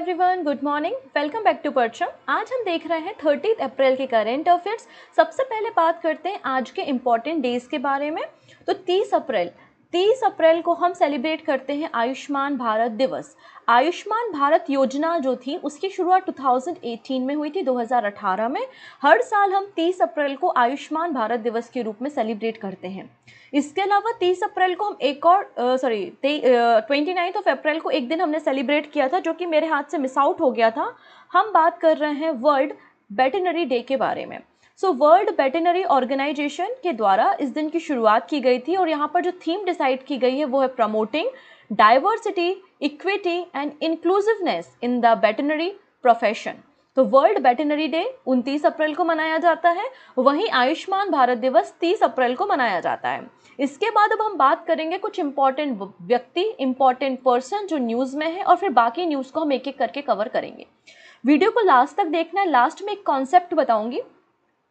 Everyone, good morning. Welcome back to Parcham. आज हम देख रहे हैं 30 अप्रैल के करेंट अफेयर्स। सबसे पहले बात करते हैं आज के इम्पॉर्टेंट डेज के बारे में। तो 30 अप्रैल को हम सेलिब्रेट करते हैं आयुष्मान भारत दिवस। आयुष्मान भारत योजना जो थी उसकी शुरुआत 2018 में हुई थी, 2018 में। हर साल हम 30 अप्रैल को आयुष्मान भारत दिवस के रूप में सेलिब्रेट करते हैं। इसके अलावा 30 अप्रैल को हम एक और 29 अप्रैल को एक दिन हमने सेलिब्रेट किया था जो कि मेरे हाथ से मिस आउट हो गया था। हम बात कर रहे हैं वर्ल्ड वेटरनरी डे के बारे में। वर्ल्ड वेटरनरी ऑर्गेनाइजेशन के द्वारा इस दिन की शुरुआत की गई थी और यहाँ पर जो थीम डिसाइड की गई है वो है promoting diversity, equity and inclusiveness in the veterinary profession. तो वर्ल्ड वेटरनरी डे 29 अप्रैल को मनाया जाता है, वहीं आयुष्मान भारत दिवस 30 अप्रैल को मनाया जाता है। इसके बाद अब हम बात करेंगे कुछ इंपॉर्टेंट व्यक्ति, इंपॉर्टेंट पर्सन जो न्यूज़ में है, और फिर बाकी न्यूज़ को हम एक एक करके कवर करेंगे। वीडियो को लास्ट तक देखना है। लास्ट में एक कॉन्सेप्ट बताऊंगी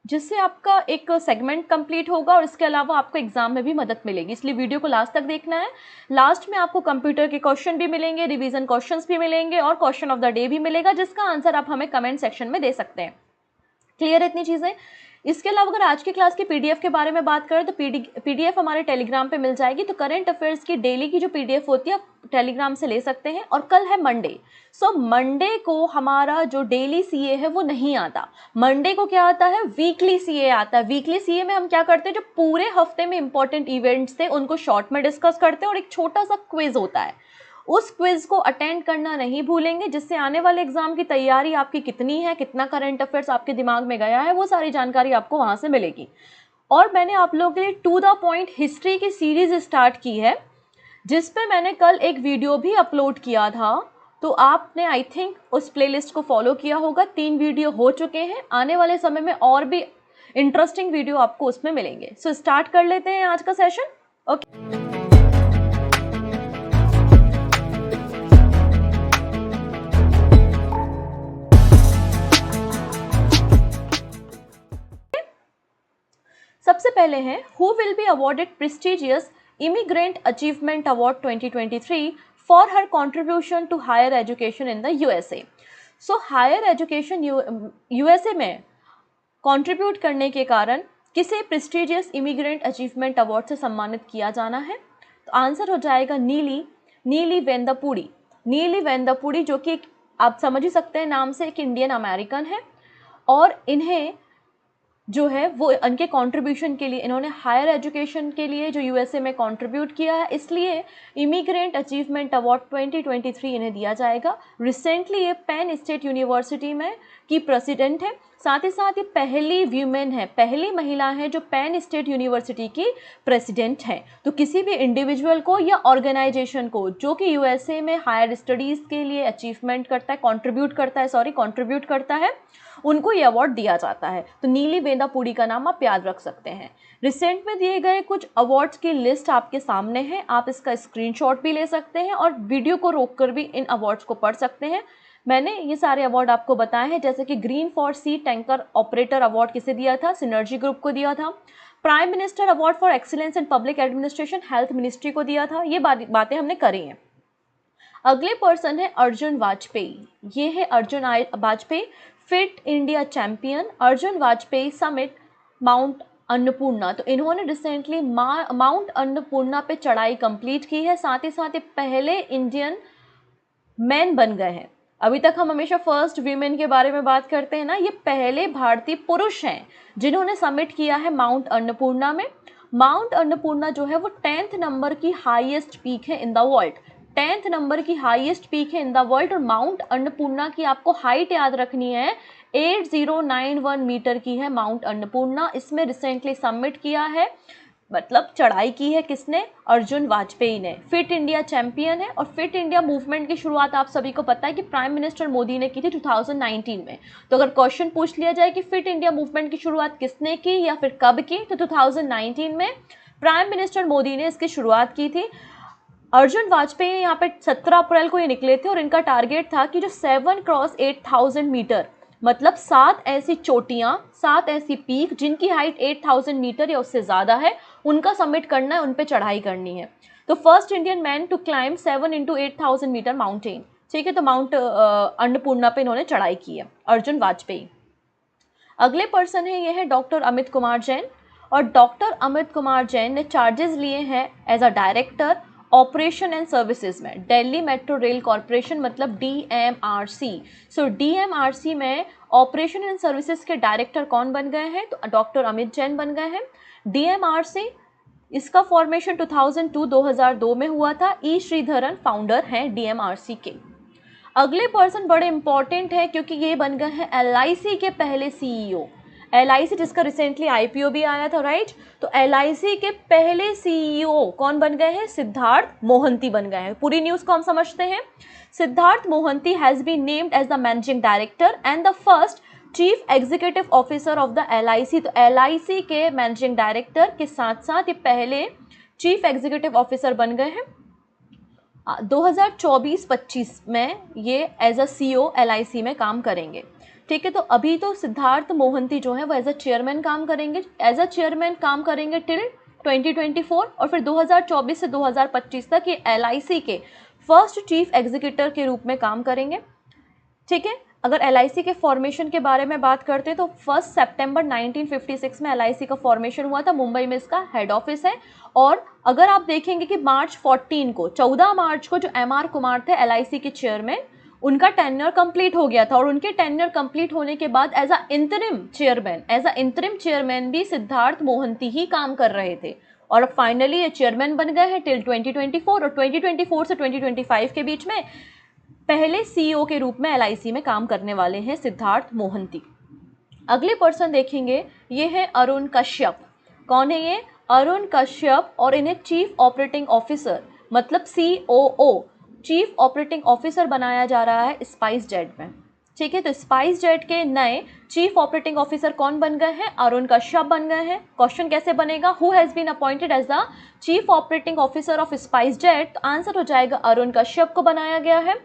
जिससे आपका एक सेगमेंट कंप्लीट होगा और इसके अलावा आपको एग्जाम में भी मदद मिलेगी, इसलिए वीडियो को लास्ट तक देखना है। लास्ट में आपको कंप्यूटर के क्वेश्चन भी मिलेंगे, रिवीजन क्वेश्चंस भी मिलेंगे और क्वेश्चन ऑफ द डे भी मिलेगा जिसका आंसर आप हमें कमेंट सेक्शन में दे सकते हैं। क्लियर है इतनी चीज़ें? इसके अलावा अगर आज की क्लास की पीडीएफ के बारे में बात करें तो पीडीएफ हमारे टेलीग्राम पे मिल जाएगी। तो करंट अफेयर्स की डेली की जो पीडीएफ होती है आप टेलीग्राम से ले सकते हैं। और कल है मंडे। मंडे को हमारा जो डेली सीए है वो नहीं आता। मंडे को क्या आता है? वीकली सीए आता है। वीकली सीए में हम क्या करते हैं, जो पूरे हफ्ते में इंपॉर्टेंट इवेंट्स थे उनको शॉर्ट में डिस्कस करते हैं और एक छोटा सा क्विज होता है। उस क्विज को अटेंड करना नहीं भूलेंगे, जिससे आने वाले एग्जाम की तैयारी आपकी कितनी है, कितना करंट अफेयर्स आपके दिमाग में गया है, वो सारी जानकारी आपको वहां से मिलेगी। और मैंने आप लोगों के लिए टू द पॉइंट हिस्ट्री की सीरीज स्टार्ट की है जिस पे मैंने कल एक वीडियो भी अपलोड किया था। तो आपने आई थिंक उस प्लेलिस्ट को फॉलो किया होगा। 3 वीडियो हो चुके हैं। आने वाले समय में और भी इंटरेस्टिंग वीडियो आपको उसमें मिलेंगे। स्टार्ट कर लेते हैं आज का सेशन। ओके। सबसे पहले है who will be awarded prestigious immigrant achievement award 2023 for her contribution to higher education in the USA. Higher education USA में कंट्रीब्यूट करने के कारण किसे प्रेस्टिजियस इमिग्रेंट अचीवमेंट अवार्ड से सम्मानित किया जाना है? तो आंसर हो जाएगा नीली वेंदापुड़ी। नीली वेंदापुड़ी जो कि आप समझ ही सकते हैं नाम से, एक इंडियन अमेरिकन है और इन्हें जो है वो उनके कंट्रीब्यूशन के लिए, इन्होंने हायर एजुकेशन के लिए जो यूएसए में कंट्रीब्यूट किया है, इसलिए इमिग्रेंट अचीवमेंट अवार्ड 2023 इन्हें दिया जाएगा। रिसेंटली ये पेन स्टेट यूनिवर्सिटी में की प्रेसिडेंट है। साथ ही साथ ये पहली वीमेन है, पहली महिला है जो पेन स्टेट यूनिवर्सिटी की प्रेसिडेंट है। तो किसी भी इंडिविजुअल को या ऑर्गेनाइजेशन को जो कि यूएसए में हायर स्टडीज़ के लिए अचीवमेंट करता है, कंट्रीब्यूट करता है, उनको ये अवार्ड दिया जाता है। तो नीली वेंदापुड़ी का नाम आप याद रख सकते हैं। रिसेंट में दिए गए कुछ अवार्ड्स की लिस्ट आपके सामने है, आप इसका स्क्रीनशॉट भी ले सकते हैं और वीडियो को रोककर भी इन अवार्ड्स को पढ़ सकते हैं। मैंने ये सारे अवार्ड आपको बताए हैं, जैसे कि green for sea tanker operator award किसे दिया था? सिनर्जी ग्रुप को दिया था। Prime minister award for excellence in public administration health ministry को दिया था। ये बातें हमने करी हैं। अगले पर्सन है अर्जुन वाजपेयी। ये है Arjun Vajpayee, fit India champion. Arjun Vajpayee summit mount Annapurna. तो इन्होंने रिसेंटली माउंट अन्नपूर्णा पे चढ़ाई कंप्लीट की है। साथ ही साथ ये पहले इंडियन मैन बन गए हैं। अभी तक हम हमेशा फर्स्ट वीमेन के बारे में बात करते हैं ना, ये पहले भारतीय पुरुष हैं जिन्होंने समिट किया है माउंट अन्नपूर्णा में। माउंट अन्नपूर्णा जो है वो 10th नंबर की हाईएस्ट पीक है in the world. 10th number की हाईएस्ट पीक है इन द वर्ल्ड। और माउंट अन्नपूर्णा की आपको हाइट याद रखनी है, 8091 मीटर की है माउंट अन्नपूर्णा। इसमें रिसेंटली समिट किया है, मतलब चढ़ाई की है किसने? अर्जुन वाजपेयी ने। फिट इंडिया चैंपियन है। और फिट इंडिया मूवमेंट की शुरुआत आप सभी को पता है कि प्राइम मिनिस्टर मोदी ने की थी 2019 में। तो अगर क्वेश्चन पूछ लिया जाए कि फिट इंडिया मूवमेंट की शुरुआत किसने की या फिर कब की, तो 2019 में प्राइम मिनिस्टर मोदी ने इसकी शुरुआत की थी। अर्जुन वाजपेयी यहाँ पे 17 अप्रैल को ये निकले थे और इनका टारगेट था कि जो 7 क्रॉस 8000 मीटर, मतलब 7 ऐसी चोटियां, 7 ऐसी पीक जिनकी हाइट 8000 मीटर या उससे ज़्यादा है, उनका समिट करना है, उन पे चढ़ाई करनी है। तो first Indian man to climb 7 into 8000 metre mountain. ठीक है, तो माउंट अन्नपूर्णा पे इन्होंने चढ़ाई की है, अर्जुन वाजपेयी। अगले पर्सन है, ये है डॉक्टर अमित कुमार जैन, और डॉक्टर अमित कुमार जैन ने चार्जेस लिए हैं as a director operation and services में दिल्ली मेट्रो रेल कॉरपोरेशन, मतलब DMRC। सो DMRC में ऑपरेशन एंड सर्विसेज के डायरेक्टर कौन बन गए हैं, तो डॉक्टर अमित जैन बन गए हैं। DMRC, इसका फॉर्मेशन 2002 में हुआ था। ई श्रीधरन फाउंडर हैं DMRC के। अगले पर्सन बड़े इंपॉर्टेंट है क्योंकि ये बन गए हैं LIC के पहले CEO। LIC जिसका रिसेंटली IPO भी आया था, राइट। तो LIC के पहले CEO कौन बन गए हैं, सिद्धार्थ मोहंती बन गए हैं। पूरी न्यूज को हम समझते हैं। Siddharth Mohanty has been named as the managing director and the first chief executive officer of the LIC। तो LIC के मैनेजिंग डायरेक्टर के साथ साथ ये पहले चीफ एग्जीक्यूटिव ऑफिसर बन गए हैं। 2024-25 में ये एज अ CEO LIC में काम करेंगे। ठीक है, तो अभी तो सिद्धार्थ मोहंती जो है वो एज अ चेयरमैन काम करेंगे, टिल 2024, और फिर 2024 से 2025 तक ये LIC के फर्स्ट चीफ एग्जीक्यूटिव के रूप में काम करेंगे। ठीक है, अगर LIC के फॉर्मेशन के बारे में बात करते हैं तो 1 सितंबर 1956 में LIC का फॉर्मेशन हुआ था। मुंबई में इसका हेड ऑफिस है। और अगर आप देखेंगे कि मार्च 14 मार्च को जो MR कुमार थे LIC के चेयरमैन, उनका टेन्योर कंप्लीट हो गया था, और उनके टेन्योर कंप्लीट होने के बाद एज अ इंटरिम चेयरमैन भी सिद्धार्थ मोहंती ही काम कर रहे थे, और अब फाइनली ये चेयरमैन बन गए हैं टिल 2024, और 2024 से 2025 के बीच में पहले CEO के रूप में LIC में काम करने वाले हैं सिद्धार्थ मोहंती। अगले पर्सन देखेंगे, ये है अरुण कश्यप। कौन है ये, अरुण कश्यप, और इन्हें चीफ ऑपरेटिंग ऑफिसर मतलब COO चीफ ऑपरेटिंग ऑफिसर बनाया जा रहा है स्पाइस जेट में। ठीक है, तो स्पाइस जेट के नए चीफ ऑपरेटिंग ऑफिसर कौन बन गए हैं, अरुण कश्यप बन गए हैं। क्वेश्चन कैसे बनेगा, who has been appointed as the chief operating officer of SpiceJet, तो आंसर हो जाएगा अरुण कश्यप को बनाया गया है।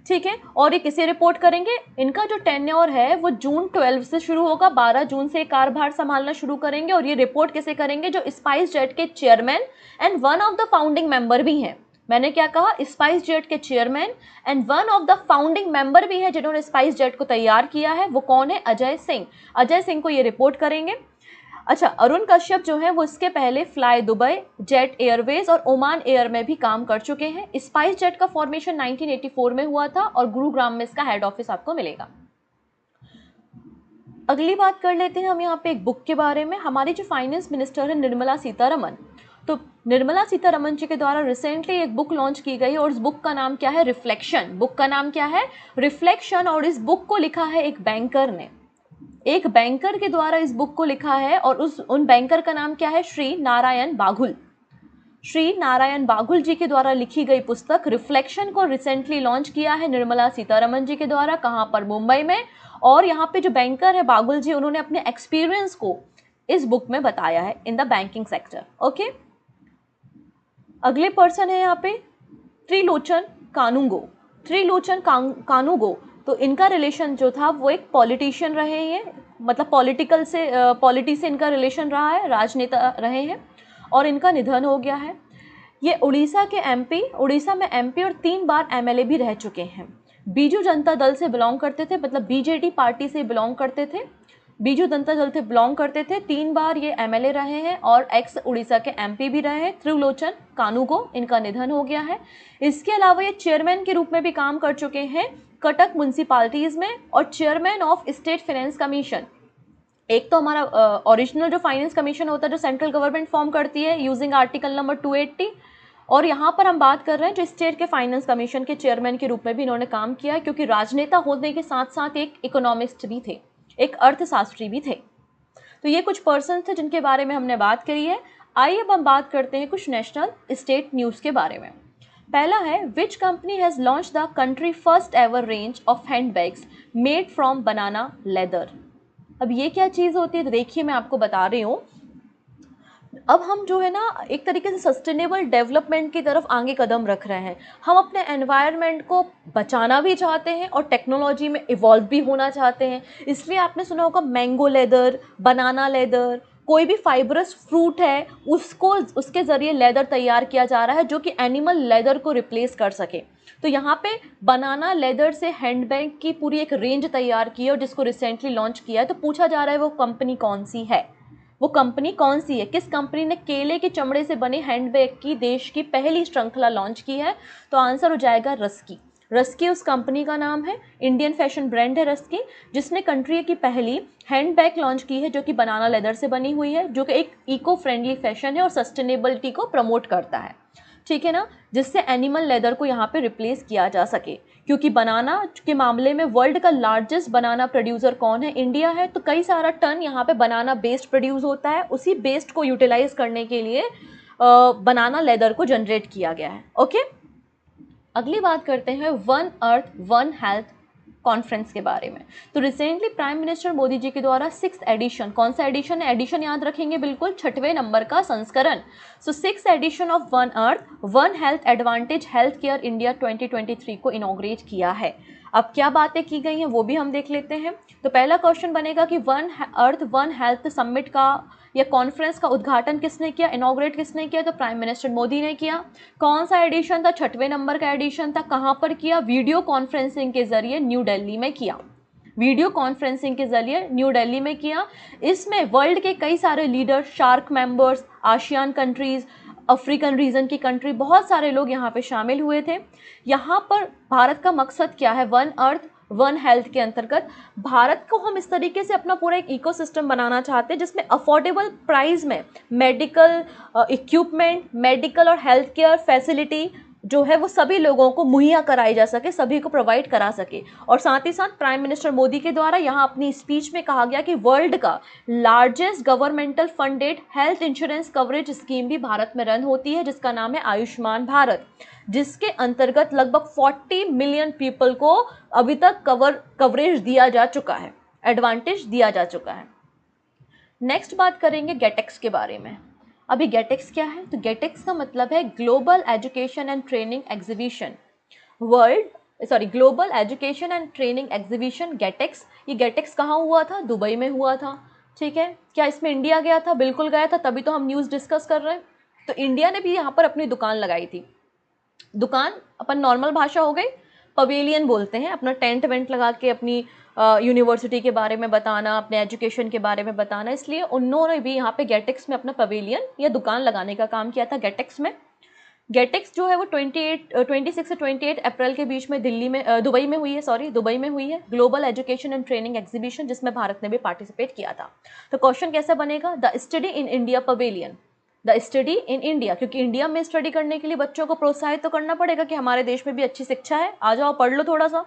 ठीक है, और ये किसे रिपोर्ट करेंगे, इनका जो टेन्योर है वो जून 12 से शुरू होगा, 12 जून से कार्यभार संभालना शुरू करेंगे, और ये रिपोर्ट किसे करेंगे, जो स्पाइस जेट के chairman and one of the founding member भी हैं। मैंने क्या कहा, स्पाइस जेट के chairman and one of the founding member भी है जिन्होंने स्पाइस जेट को तैयार किया है। वो कौन है, अजय सिंह। अजय सिंह को ये रिपोर्ट करेंगे। अच्छा, अरुण कश्यप जो है वो इसके पहले फ्लाई दुबई, जेट एयरवेज और ओमान एयर में भी काम कर चुके हैं। स्पाइस जेट का फॉर्मेशन 1984 में हुआ था, और गुरुग्राम में इसका हेड ऑफिस आपको मिलेगा। अगली बात कर लेते हैं हम यहाँ पे एक बुक के बारे में। हमारी जो फाइनेंस मिनिस्टर है निर्मला सीतारमन, तो निर्मला सीतारमन जी के द्वारा रिसेंटली एक बुक लॉन्च की गई, और इस बुक का नाम क्या है, रिफ्लेक्शन। बुक का नाम क्या है, रिफ्लेक्शन। और इस बुक को लिखा है एक बैंकर ने, एक बैंकर के द्वारा इस बुक को लिखा है, और उन बैंकर का नाम क्या है, श्री नारायण बाघुल। श्री नारायण बाघुल जी के द्वारा लिखी गई पुस्तक रिफ्लेक्शन को रिसेंटली लॉन्च किया है निर्मला सीतारमन जी के द्वारा। कहाँ पर, मुंबई में। और यहाँ पे जो बैंकर है बाघुल जी, उन्होंने अपने एक्सपीरियंस को इस बुक में बताया है in the banking sector. Okay, अगले पर्सन है यहाँ पे त्रिलोचन कानूगो। त्रिलोचन कानूगो, तो इनका रिलेशन जो था वो एक पॉलिटिशियन रहे हैं, मतलब पॉलिटी से इनका रिलेशन रहा है, राजनेता रहे हैं, और इनका निधन हो गया है। ये उड़ीसा में MP और 3 बार MLA भी रह चुके हैं। बीजू जनता दल से बिलोंग करते थे, मतलब BJD पार्टी से बिलोंग करते थे, बीजू जनता दल से बिलोंग करते थे। 3 बार ये MLA रहे हैं, और एक्स उड़ीसा के MP भी रहे हैं। त्रिलोचन कानूगो, इनका निधन हो गया है। इसके अलावा ये चेयरमैन के रूप में भी काम कर चुके हैं कटक म्यूनसिपालिटीज में, और chairman of state finance commission. एक तो हमारा ओरिजिनल जो फाइनेंस कमीशन होता है जो सेंट्रल गवर्नमेंट फॉर्म करती है यूजिंग आर्टिकल नंबर 280, और यहाँ पर हम बात कर रहे हैं जो स्टेट के फाइनेंस कमीशन के चेयरमैन के रूप में भी इन्होंने काम किया है, क्योंकि राजनेता होने के साथ साथ एक इकोनॉमिस्ट भी थे, एक अर्थशास्त्री भी थे। तो ये कुछ पर्सन थे जिनके बारे में हमने बात करी है। आइए अब हम बात करते हैं कुछ नेशनल स्टेट न्यूज़ के बारे में। पहला है, which company has launch the country first ever range of handbags made from banana leather. अब ये क्या चीज़ होती है, तो देखिए मैं आपको बता रही हूँ। अब हम जो है ना एक तरीके से सस्टेनेबल डेवलपमेंट की तरफ आगे कदम रख रहे हैं। हम अपने एनवायरनमेंट को बचाना भी चाहते हैं और टेक्नोलॉजी में इवॉल्व भी होना चाहते हैं। इसलिए आपने सुना होगा मैंगो लेदर, बनाना लेदर, कोई भी फाइब्रस फ्रूट है उसको उसके ज़रिए लेदर तैयार किया जा रहा है जो कि एनिमल लेदर को रिप्लेस कर सके। तो यहाँ पे बनाना लेदर से हैंडबैग की पूरी एक रेंज तैयार की है और जिसको रिसेंटली लॉन्च किया है। तो पूछा जा रहा है वो कंपनी कौन सी है, वो कंपनी कौन सी है, किस कंपनी ने केले के चमड़े से बने हैंडबैग की देश की पहली श्रृंखला लॉन्च की है। तो आंसर हो जाएगा रस्की। रस्की उस कंपनी का नाम है, इंडियन फैशन ब्रांड है रस्की, जिसने कंट्री की पहली हैंडबैग लॉन्च की है जो कि बनाना लेदर से बनी हुई है, जो कि एक इको फ्रेंडली फैशन है और सस्टेनेबिलिटी को प्रमोट करता है, ठीक है ना, जिससे एनिमल लेदर को यहाँ पे रिप्लेस किया जा सके। क्योंकि बनाना के मामले में वर्ल्ड का लार्जेस्ट बनाना प्रोड्यूसर कौन है, इंडिया है। तो कई सारा टन यहाँ पे बनाना बेस्ड प्रोड्यूस होता है, उसी बेस्ड को यूटिलाइज करने के लिए बनाना लेदर को जनरेट किया गया है। ओके, अगली बात करते हैं one earth one health conference के बारे में। तो recently prime minister Modi ji के द्वारा 6th एडिशन, कौन सा एडिशन है, एडिशन याद रखेंगे बिल्कुल, 6वें नंबर का संस्करण। So 6th edition of one earth one health advantage health care India 2023 को इनॉग्रेट किया है। अब क्या बातें की गई हैं वो भी हम देख लेते हैं। तो पहला क्वेश्चन बनेगा कि one earth one health summit का या कॉन्फ्रेंस का उद्घाटन किसने किया, इनॉग्रेट किसने किया, तो प्राइम मिनिस्टर मोदी ने किया। कौन सा एडिशन था, 6वें नंबर का एडिशन था। कहाँ पर किया, वीडियो कॉन्फ्रेंसिंग के जरिए न्यू दिल्ली में किया, वीडियो कॉन्फ्रेंसिंग के जरिए न्यू दिल्ली में किया। इसमें वर्ल्ड के कई सारे leader, shark members, ASEAN countries, African region की कंट्री, बहुत सारे लोग यहाँ पे शामिल हुए थे। यहाँ पर भारत का मकसद क्या है, वन अर्थ वन हेल्थ के अंतर्गत भारत को हम इस तरीके से अपना पूरा एक इकोसिस्टम बनाना चाहते हैं जिसमें अफोर्डेबल प्राइस में मेडिकल इक्विपमेंट, मेडिकल और हेल्थ केयर फैसिलिटी जो है वो सभी लोगों को मुहैया कराई जा सके, सभी को प्रोवाइड करा सके। और साथ ही साथ प्राइम मिनिस्टर मोदी के द्वारा यहाँ अपनी स्पीच में कहा गया कि वर्ल्ड का largest governmental funded health insurance coverage scheme भी भारत में रन होती है जिसका नाम है आयुष्मान भारत, जिसके अंतर्गत लगभग 40 मिलियन पीपल को अभी तक कवरेज दिया जा चुका है, एडवांटेज दिया जा चुका है। नेक्स्ट बात करेंगे गेटेक्स के बारे में। अभी गेटेक्स क्या है, तो गेटेक्स का मतलब है global education and training exhibition, global education and training exhibition GITEX. ये गेटेक्स कहाँ हुआ था, दुबई में हुआ था, ठीक है। क्या इसमें इंडिया गया था, बिल्कुल गया था, तभी तो हम न्यूज़ डिस्कस कर रहे हैं। तो इंडिया ने भी यहाँ पर अपनी दुकान लगाई थी। दुकान अपन नॉर्मल भाषा हो गई, पवेलियन बोलते हैं, अपना टेंट वेंट लगा के अपनी यूनिवर्सिटी के बारे में बताना, अपने एजुकेशन के बारे में बताना, इसलिए उन्होंने भी यहाँ पे गेटेक्स में अपना पवेलियन या दुकान लगाने का काम किया था गेटेक्स में। गेटेक्स जो है वो 26 से 28 अप्रैल के बीच में दुबई में हुई है global education and training exhibition, जिसमें भारत ने भी पार्टिसिपेट किया था। तो क्वेश्चन कैसा बनेगा, the study in India pavilion, the study in India, क्योंकि इंडिया में स्टडी करने के लिए बच्चों को प्रोत्साहित तो करना पड़ेगा कि हमारे देश में भी अच्छी शिक्षा है, आ जाओ पढ़ लो थोड़ा सा।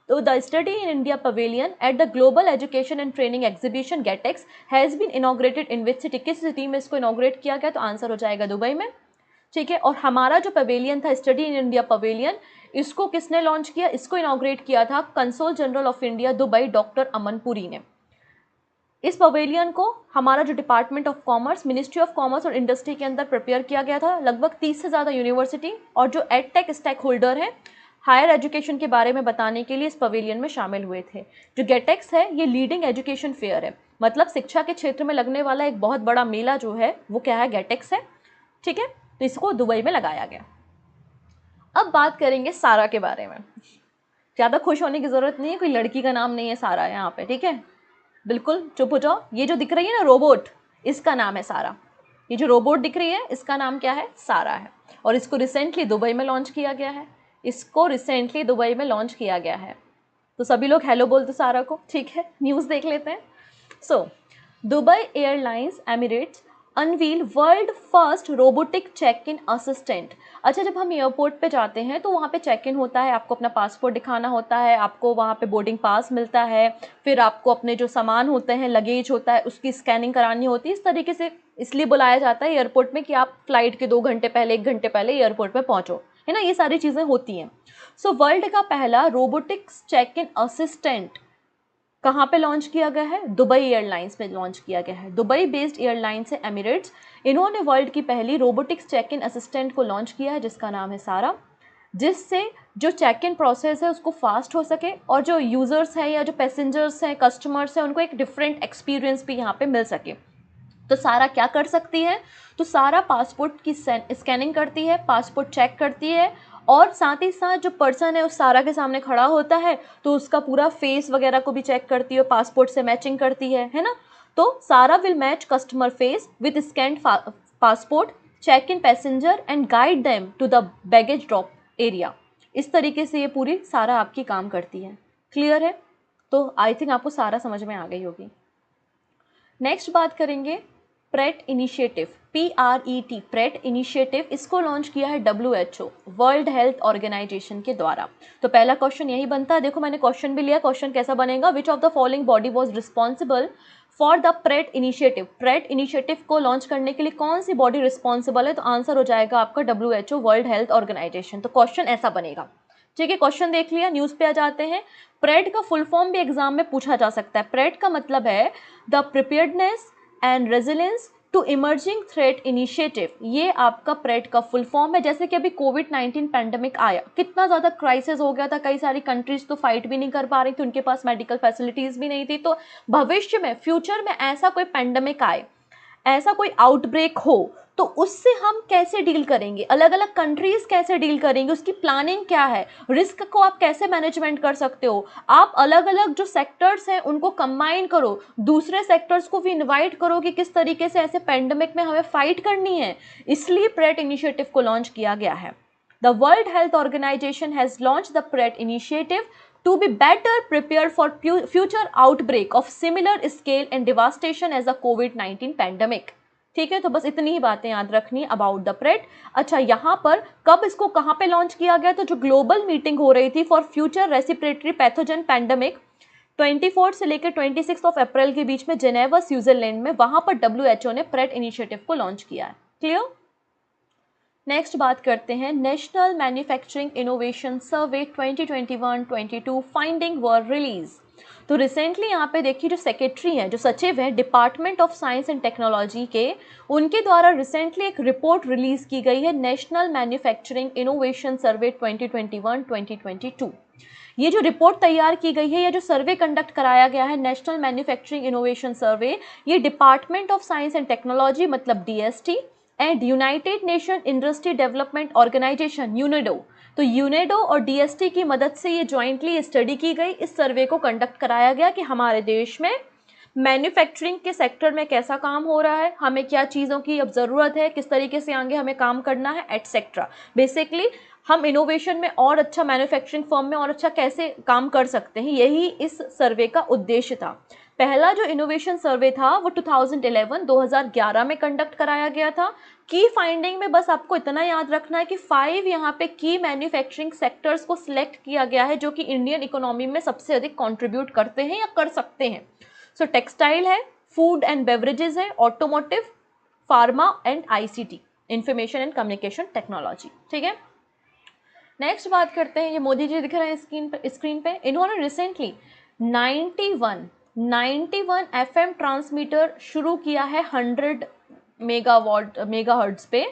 तो the study in India pavilion at the global education and training exhibition GITEX has been inaugurated in which city, किस सिटी में इसको इनॉग्रेट किया गया, तो आंसर हो जाएगा दुबई में, ठीक है। और हमारा जो पवेलियन था स्टडी इन इंडिया पवेलियन, इसको किसने लॉन्च किया, इसको इनॉग्रेट किया था consul general of India Dubai doctor Aman Puri ने। इस पवेलियन को हमारा जो department of commerce, ministry of commerce और इंडस्ट्री के अंदर प्रिपेयर किया गया था। लगभग 30 से ज़्यादा यूनिवर्सिटी और जो एडटेक स्टेक होल्डर हैं हायर एजुकेशन के बारे में बताने के लिए इस पवेलियन में शामिल हुए थे। जो गेटेक्स है ये लीडिंग एजुकेशन फेयर है, मतलब शिक्षा के क्षेत्र में लगने वाला एक बहुत बड़ा मेला जो है वो क्या है, गेटेक्स है, ठीक है। तो इसको दुबई में लगाया गया। अब बात करेंगे सारा के बारे में। ज़्यादा खुश होने की ज़रूरत नहीं है, कोई लड़की का नाम नहीं है सारा यहाँ पे, ठीक है, बिल्कुल चुप हो जाओ। ये जो दिख रही है ना रोबोट, इसका नाम है सारा। ये जो रोबोट दिख रही है इसका नाम क्या है, सारा है। और इसको रिसेंटली दुबई में लॉन्च किया गया है, तो सभी लोग हेलो बोलते सारा को, ठीक है। न्यूज़ देख लेते हैं। So Dubai airlines Emirates unveil world first robotic check in assistant. अच्छा, जब हम एयरपोर्ट पे जाते हैं तो वहाँ पे चेक इन होता है, आपको अपना पासपोर्ट दिखाना होता है, आपको वहाँ पे बोर्डिंग पास मिलता है, फिर आपको अपने जो सामान होते हैं, लगेज होता है, उसकी स्कैनिंग करानी होती है। इस तरीके से इसलिए बुलाया जाता है एयरपोर्ट में कि आप फ्लाइट के 2 घंटे पहले, 1 घंटे पहले एयरपोर्ट में पहुँचो, है ना, ये सारी चीज़ें होती हैं। सो वर्ल्ड का पहला रोबोटिक्स चेक इन असिस्टेंट कहाँ पे लॉन्च किया गया है, दुबई एयरलाइंस में लॉन्च किया गया है। दुबई बेस्ड एयरलाइंस है एमिरेट्स, इन्होंने वर्ल्ड की पहली रोबोटिक्स चेक इन असिस्टेंट को लॉन्च किया है जिसका नाम है सारा, जिससे जो चेक इन प्रोसेस है उसको फास्ट हो सके और जो यूज़र्स हैं या जो पैसेंजर्स हैं, कस्टमर्स हैं, उनको एक डिफरेंट एक्सपीरियंस भी यहाँ पे मिल सके। तो सारा क्या कर सकती है, तो सारा पासपोर्ट की स्कैनिंग करती है, पासपोर्ट चेक करती है, और साथ ही साथ जो पर्सन है उस सारा के सामने खड़ा होता है तो उसका पूरा फेस वगैरह को भी चेक करती है, पासपोर्ट से मैचिंग करती है ना। तो Sara will match customer face with scanned passport, check in passenger and guide them to the baggage drop area. इस तरीके से ये पूरी सारा आपकी काम करती है। क्लियर है? तो आई थिंक आपको सारा समझ में आ गई होगी। नेक्स्ट बात करेंगे parade initiative, PRET, parade initiative, इसको लॉन्च किया है WHO, वर्ल्ड हेल्थ ऑर्गेनाइजेशन के द्वारा। तो पहला क्वेश्चन यही बनता है, देखो मैंने क्वेश्चन भी लिया, क्वेश्चन कैसा बनेगा, which of the following body was responsible for the PRET initiative, parade initiative को लॉन्च करने के लिए कौन सी बॉडी रिस्पॉन्सिबल है, तो आंसर हो जाएगा आपका WHO, वर्ल्ड हेल्थ ऑर्गेनाइजेशन। तो क्वेश्चन ऐसा बनेगा, ठीक है। क्वेश्चन देख लिया, न्यूज़ पे आ जाते हैं। प्रेट का फुल फॉर्म भी एग्जाम में पूछा जा सकता है। प्रेट का मतलब है the preparedness and resilience to emerging threat initiative, ये आपका प्रेट का फुल फॉर्म है। जैसे कि अभी कोविड-19 पैंडेमिक आया, कितना ज़्यादा क्राइसिस हो गया था, कई सारी कंट्रीज तो फाइट भी नहीं कर पा रही थी, उनके पास मेडिकल फैसिलिटीज़ भी नहीं थी। तो भविष्य में, फ्यूचर में ऐसा कोई पैंडेमिक आए, ऐसा कोई आउटब्रेक हो, तो उससे हम कैसे डील करेंगे, अलग अलग कंट्रीज कैसे डील करेंगे, उसकी प्लानिंग क्या है, रिस्क को आप कैसे मैनेजमेंट कर सकते हो, आप अलग अलग जो सेक्टर्स हैं उनको कंबाइन करो, दूसरे सेक्टर्स को भी इनवाइट करो कि किस तरीके से ऐसे पैंडेमिक में हमें फाइट करनी है। इसलिए प्रेट इनिशिएटिव को लॉन्च किया गया है। The World Health Organization has launch the PRET initiative to be better prepared for future outbreak of similar scale and devastation as a COVID-19 pandemic। ठीक है, तो बस इतनी ही बातें याद रखनी अबाउट द प्रेट। अच्छा, यहाँ पर कब इसको कहाँ पे लॉन्च किया गया, तो जो ग्लोबल मीटिंग हो रही थी for future respiratory pathogen pandemic 24 से लेकर 26 अप्रैल के बीच में जेनेवा स्विट्जरलैंड में, वहां पर WHO ने प्रेट इनिशिएटिव को लॉन्च किया है। क्लियर? नेक्स्ट बात करते हैं नेशनल मैन्युफैक्चरिंग इनोवेशन सर्वे 2021-22 फाइंडिंग वर रिलीज। तो रिसेंटली यहाँ पे देखिए जो सेक्रेटरी हैं, जो सचिव हैं department of science and technology के, उनके द्वारा रिसेंटली एक रिपोर्ट रिलीज की गई है, नेशनल मैन्युफैक्चरिंग इनोवेशन सर्वे 2021-2022। ये जो रिपोर्ट तैयार की गई है, या जो सर्वे कंडक्ट कराया गया है नेशनल मैन्युफैक्चरिंग इनोवेशन सर्वे, ये department of science and technology मतलब DST and United Nation Industry Development Organization UNIDO, तो यूनेडो और DST की मदद से ये ज्वाइंटली स्टडी की गई, इस सर्वे को कंडक्ट कराया गया कि हमारे देश में मैन्युफैक्चरिंग के सेक्टर में कैसा काम हो रहा है, हमें क्या चीज़ों की अब ज़रूरत है, किस तरीके से आगे हमें काम करना है, एटसेट्रा। बेसिकली हम इनोवेशन में और अच्छा, मैन्युफैक्चरिंग फर्म में और अच्छा कैसे काम कर सकते हैं, यही इस सर्वे का उद्देश्य था। पहला जो इनोवेशन सर्वे था वो 2011 में कंडक्ट कराया गया था। की फाइंडिंग में बस आपको इतना याद रखना है कि 5 यहाँ पे की मैन्युफैक्चरिंग सेक्टर्स को सिलेक्ट किया गया है जो कि इंडियन इकोनॉमी में सबसे अधिक कंट्रीब्यूट करते हैं या कर सकते हैं। सो टेक्सटाइल है, फूड एंड बेवरेजेस है, automotive, pharma and ICT, information and communication technology. ठीक है, नेक्स्ट बात करते हैं, ये मोदी जी दिख रहे हैं स्क्रीन पे, इन्होंने रिसेंटली 91 FM ट्रांसमीटर शुरू किया है 100 मेगाहर्ट्ज पे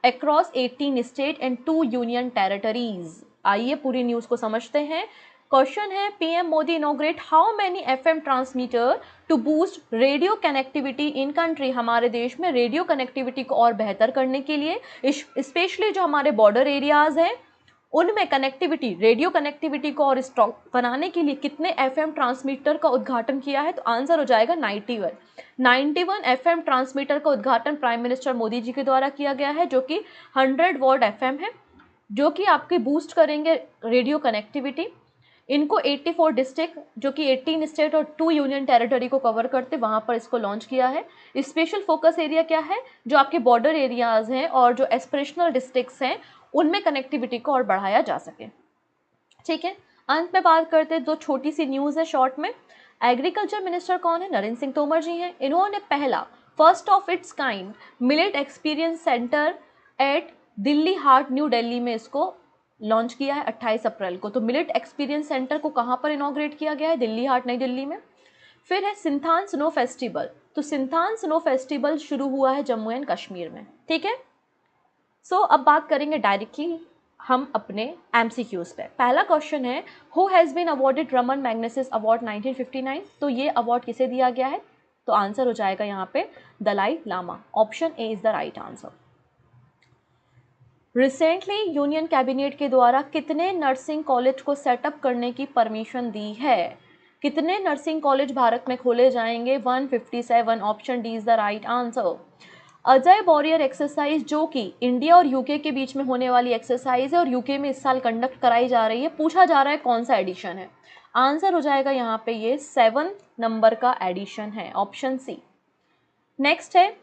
across 18 state and 2 union territories. आइए पूरी न्यूज़ को समझते हैं। क्वेश्चन है, PM Modi inaugurate how many FM transmitter to boost radio connectivity in country, हमारे देश में रेडियो कनेक्टिविटी को और बेहतर करने के लिए, स्पेशली जो हमारे बॉर्डर एरियाज हैं उनमें कनेक्टिविटी, रेडियो कनेक्टिविटी को और स्ट्रॉन्ग बनाने के लिए कितने FM ट्रांसमीटर का उद्घाटन किया है, तो आंसर हो जाएगा 91 FM ट्रांसमीटर का उद्घाटन प्राइम मिनिस्टर मोदी जी के द्वारा किया गया है, जो कि 100 वॉट FM है, जो कि आपके बूस्ट करेंगे रेडियो कनेक्टिविटी। इनको 84 डिस्ट्रिक्ट जो कि 18 स्टेट और 2 यूनियन टेरिटरी को कवर करते, वहाँ पर इसको लॉन्च किया है। स्पेशल फोकस एरिया क्या है, जो आपके बॉर्डर एरियाज़ हैं और जो एस्पिरेशनल डिस्ट्रिक्ट्स हैं उनमें कनेक्टिविटी को और बढ़ाया जा सके। ठीक है, अंत में बात करते हैं, दो छोटी सी न्यूज़ है शॉर्ट में। एग्रीकल्चर मिनिस्टर कौन है, नरेंद्र सिंह तोमर जी हैं। इन्होंने पहला first of its kind millet experience centre at Delhi Haat new Delhi में इसको लॉन्च किया है 28 अप्रैल को। तो मिलेट एक्सपीरियंस सेंटर को कहाँ पर इनॉग्रेट किया गया है, दिल्ली हाट नई दिल्ली में। फिर है सिंथान स्नो फेस्टिवल, तो सिंथान स्नो फेस्टिवल शुरू हुआ है जम्मू एंड कश्मीर में। ठीक है, सो अब बात करेंगे डायरेक्टली हम अपने MCQs पे। पहला क्वेश्चन है, who has been awarded Ramon Magsaysay award 1959, तो ये अवार्ड किसे दिया गया है, तो आंसर हो जाएगा यहाँ पे Dalai Lama. Option A is the right answer. Recently union cabinet के द्वारा कितने नर्सिंग कॉलेज को सेटअप करने की परमिशन दी है? कितने नर्सिंग कॉलेज भारत में खोले जाएंगे? 157। Option D is the right answer. Ajay warrior exercise, जो कि इंडिया और यूके के बीच में होने वाली एक्सरसाइज है और यूके में इस साल कंडक्ट कराई जा रही है, पूछा जा रहा है कौन सा एडिशन है? आंसर हो जाएगा यहाँ पे ये 7 नंबर का एडिशन है, ऑप्शन सी। नेक्स्ट है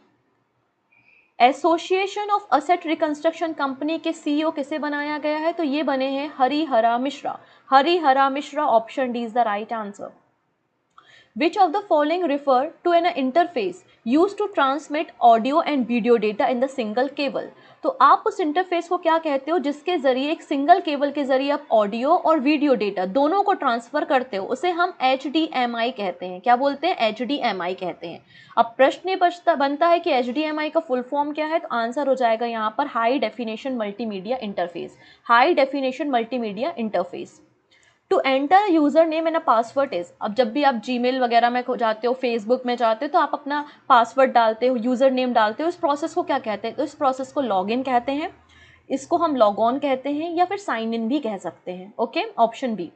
association of asset reconstruction company के सीईओ किसे बनाया गया है? तो ये बने हैं Harihara Mishra. Harihara Mishra, option D is the right answer. Which of the following refer to an interface used to transmit audio and video data in the single cable? तो आप उस इंटरफेस को क्या कहते हो जिसके जरिए एक सिंगल केबल के जरिए आप ऑडियो और वीडियो डेटा दोनों को ट्रांसफर करते हो? उसे हम HDMI कहते हैं। क्या बोलते हैं? HDMI कहते हैं। अब प्रश्न ये बनता है कि HDMI का फुल फॉर्म क्या है? तो आंसर हो जाएगा यहाँ पर high definition multimedia interface. High definition multimedia interface. To enter user name and a password is, अब जब भी आप जीमेल वगैरह में जाते हो, फेसबुक में जाते हो, तो आप अपना पासवर्ड डालते हो, यूजर नेम डालते हो, इस प्रोसेस को क्या कहते हैं? तो इस प्रोसेस को लॉग इन कहते हैं, इसको हम लॉग ऑन कहते हैं, या फिर साइन इन भी कह सकते हैं। Okay, option B.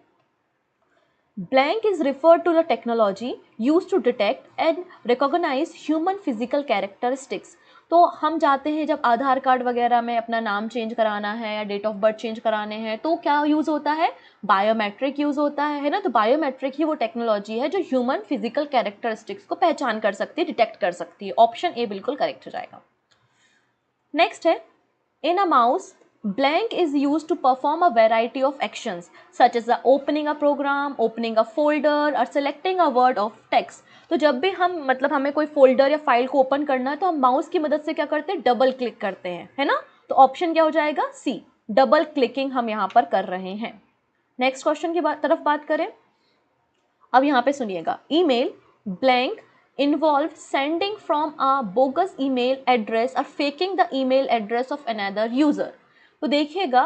Blank is referred to the technology used to detect and recognize human physical characteristics. तो हम जाते हैं जब आधार कार्ड वगैरह में अपना नाम चेंज कराना है या डेट ऑफ बर्थ चेंज कराने हैं, तो क्या यूज़ होता है? बायोमेट्रिक यूज़ होता है ना। तो बायोमेट्रिक ही वो टेक्नोलॉजी है जो ह्यूमन फिजिकल कैरेक्टरिस्टिक्स को पहचान कर सकती है, डिटेक्ट कर सकती है। ऑप्शन ए बिल्कुल करेक्ट हो जाएगा। नेक्स्ट है in a mouse blank is used to perform a variety of actions such as the opening a program, opening a folder or selecting a word of text. तो जब भी हम हमें कोई फोल्डर या फाइल को ओपन करना है तो हम माउस की मदद से क्या करते हैं? डबल क्लिक करते हैं, है ना। तो ऑप्शन क्या हो जाएगा? सी, डबल क्लिकिंग हम यहाँ पर कर रहे हैं। नेक्स्ट क्वेश्चन की तरफ बात करें। अब यहाँ पे सुनिएगा, email blank involve sending from a bogus email address or faking the email address of another user. तो देखिएगा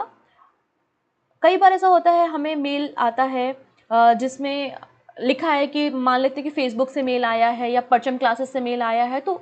कई बार ऐसा होता है, हमें मेल आता है जिसमें लिखा है कि मान लेते हैं कि फेसबुक से मेल आया है या परचम क्लासेस से मेल आया है। तो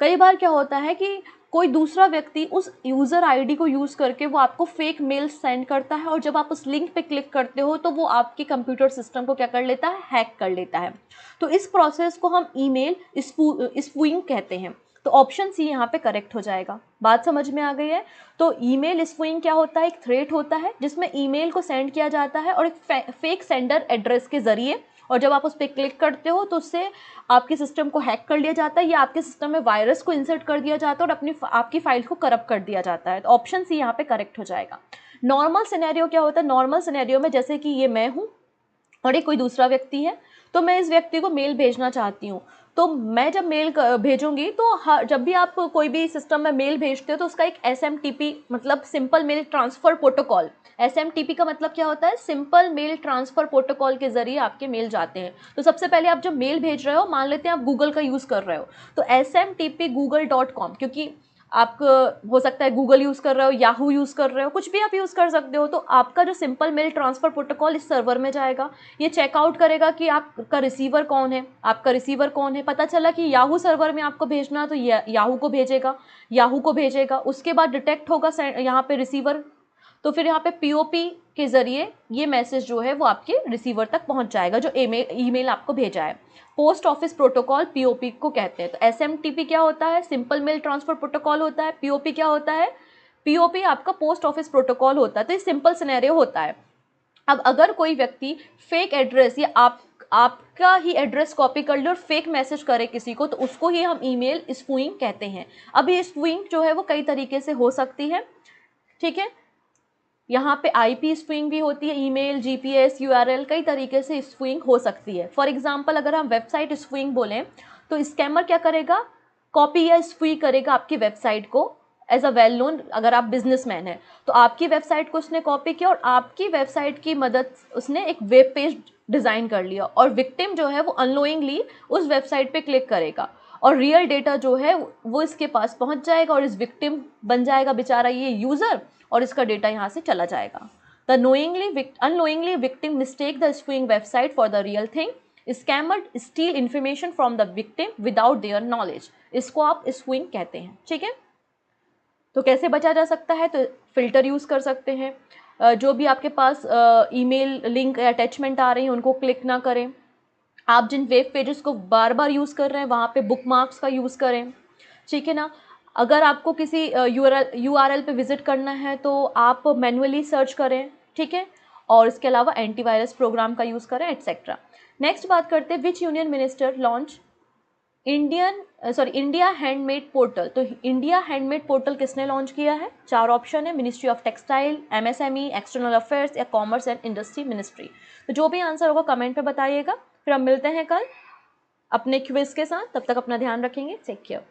कई बार क्या होता है कि कोई दूसरा व्यक्ति उस यूज़र आईडी को यूज़ करके वो आपको फेक मेल सेंड करता है, और जब आप उस लिंक पे क्लिक करते हो तो वो आपके कंप्यूटर सिस्टम को क्या कर लेता है? हैक कर लेता है। तो इस प्रोसेस को हम ईमेल स्पूइंग कहते हैं। तो ऑप्शन सी यहाँ पे करेक्ट हो जाएगा। बात समझ में आ गई है? तो ईमेल स्पूइंग क्या होता है? एक थ्रेट होता है जिसमें ईमेल को सेंड किया जाता है और एक फेक सेंडर एड्रेस के जरिए, और जब आप उस पर क्लिक करते हो तो उससे आपके सिस्टम को हैक कर लिया जाता है या आपके सिस्टम में वायरस को इंसर्ट कर दिया जाता है और आपकी फाइल को करप्ट कर दिया जाता है। तो ऑप्शन सी यहाँ पे करेक्ट हो जाएगा। नॉर्मल सिनेरियो क्या होता है? नॉर्मल सिनेरियो में जैसे कि ये मैं हूँ और ये कोई दूसरा व्यक्ति है, तो मैं इस व्यक्ति को मेल भेजना चाहती हूँ। तो मैं जब मेल भेजूंगी तो जब भी आप कोई भी सिस्टम में मेल भेजते हो तो उसका एक SMTP मतलब simple mail transfer protocol, SMTP का मतलब क्या होता है? सिंपल मेल ट्रांसफ़र प्रोटोकॉल के जरिए आपके मेल जाते हैं। तो सबसे पहले आप जब मेल भेज रहे हो, मान लेते हैं आप गूगल का यूज़ कर रहे हो, तो SMTP google.com, क्योंकि आप हो सकता है गूगल यूज़ कर रहे हो, याहू यूज़ कर रहे हो, कुछ भी आप यूज़ कर सकते हो। तो आपका जो सिंपल मेल ट्रांसफ़र प्रोटोकॉल इस सर्वर में जाएगा, ये चेकआउट करेगा कि आपका रिसीवर कौन है, आपका रिसीवर कौन है। पता चला कि याहू सर्वर में आपको भेजना, तो याहू को भेजेगा। उसके बाद डिटेक्ट होगा यहाँ पे रिसीवर, तो फिर यहाँ पे POP के ज़रिए ये मैसेज जो है वो आपके रिसीवर तक पहुँच जाएगा जो ईमेल आपको भेजा है। पोस्ट ऑफिस प्रोटोकॉल POP को कहते हैं। तो SMTP क्या होता है? सिंपल मेल ट्रांसफ़र प्रोटोकॉल होता है। POP क्या होता है? POP आपका पोस्ट ऑफिस प्रोटोकॉल होता है। तो ये सिंपल सिनेरियो होता है। अब अगर कोई व्यक्ति फेक एड्रेस या आपका ही एड्रेस कॉपी कर ले और फेक मैसेज करे किसी को, तो उसको ही हम ईमेल स्पूइंग कहते हैं। अब ये स्पूइंग जो है वो कई तरीके से हो सकती है, ठीक है। यहाँ पे IP स्पूइंग भी होती है, ईमेल, GPS, URL, कई तरीके से स्पूइंग हो सकती है। फॉर एग्जांपल अगर हम वेबसाइट स्पूइंग बोलें तो स्कैमर क्या करेगा? कॉपी या स्पूई करेगा आपकी वेबसाइट को। एज अ वेल नोन, अगर आप बिजनेसमैन हैं तो आपकी वेबसाइट को उसने कॉपी किया और आपकी वेबसाइट की मदद उसने एक वेब पेज डिज़ाइन कर लिया, और विक्टिम जो है वो अननोइंगली उस वेबसाइट पे क्लिक करेगा और रियल डेटा जो है वो इसके पास पहुंच जाएगा और इस विक्टिम बन जाएगा बेचारा ये यूज़र, और इसका डेटा यहाँ से चला जाएगा। The unknowingly victim mistake the spoofing website for the real thing scammer steel information from the victim without their knowledge, इसको आप स्विंग कहते हैं। ठीक है, तो कैसे बचा जा सकता है, तो फिल्टर यूज़ कर सकते हैं, जो भी आपके पास ईमेल लिंक अटैचमेंट आ रही हैं उनको क्लिक ना करें, आप जिन वेब पेजेस को बार बार यूज़ कर रहे हैं वहाँ पे बुकमार्क्स का यूज़ करें। ठीक है ना, अगर आपको किसी यूआरएल पे विजिट करना है तो आप मैन्युअली सर्च करें। ठीक है, और इसके अलावा एंटीवायरस प्रोग्राम का यूज़ करें एट्सेट्रा। नेक्स्ट बात करते हैं, विच union minister launch India handmade portal. तो इंडिया हैंडमेड पोर्टल किसने लॉन्च किया है? 4 ऑप्शन है, ministry of textile, MSME, external affairs या कॉमर्स एंड इंडस्ट्री मिनिस्ट्री। तो जो भी आंसर होगा कमेंट पे बताइएगा। फिर हम मिलते हैं कल अपने क्विज के साथ, तब तक अपना ध्यान रखेंगे। Take care.